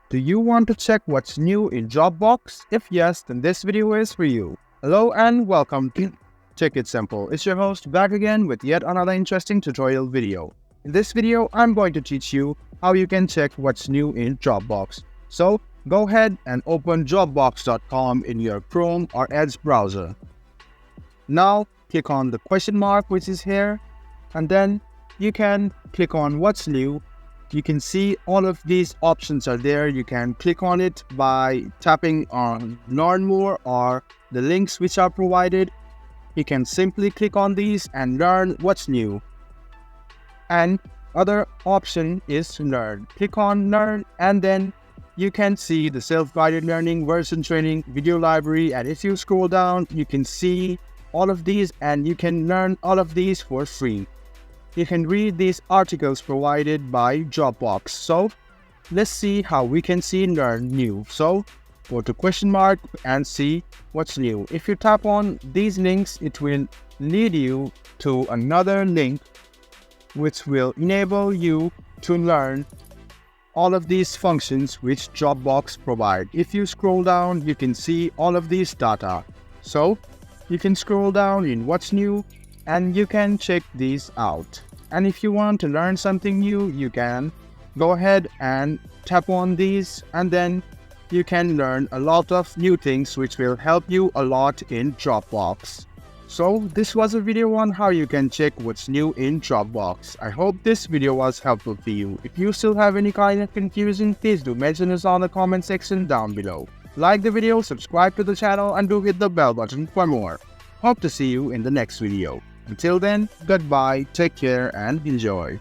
Do you want to check what's new in Dropbox? If yes, then this video is for you. Hello and welcome to Check It Simple. It's your host back again with yet another interesting tutorial video. In this video, I'm going to teach you how you can check what's new in Dropbox. So go ahead and open dropbox.com in your Chrome or Edge browser. Now click on the question mark which is here, and then you can click on what's new. You can see all of these options are there. You can click on it by tapping on learn more or the links which are provided. You can simply click on these and learn what's new. And other option is learn. Click on learn and then you can see the self-guided learning, version training, video library, and if you scroll down you can see all of these and you can learn all of these for free. You can read these articles provided by Dropbox. So let's see how we can see learn new. So go to question mark and see what's new. If you tap on these links, it will lead you to another link which will enable you to learn all of these functions which Dropbox provide. If you scroll down, you can see all of these data. So you can scroll down in what's new and you can check these out. And if you want to learn something new, you can go ahead and tap on these and then you can learn a lot of new things which will help you a lot in Dropbox. So this was a video on how you can check what's new in Dropbox. I hope this video was helpful for you. If you still have any kind of confusion, please do mention us on the comment section down below. Like the video, subscribe to the channel, and do hit the bell button for more. Hope to see you in the next video. Until then, goodbye, take care, and enjoy.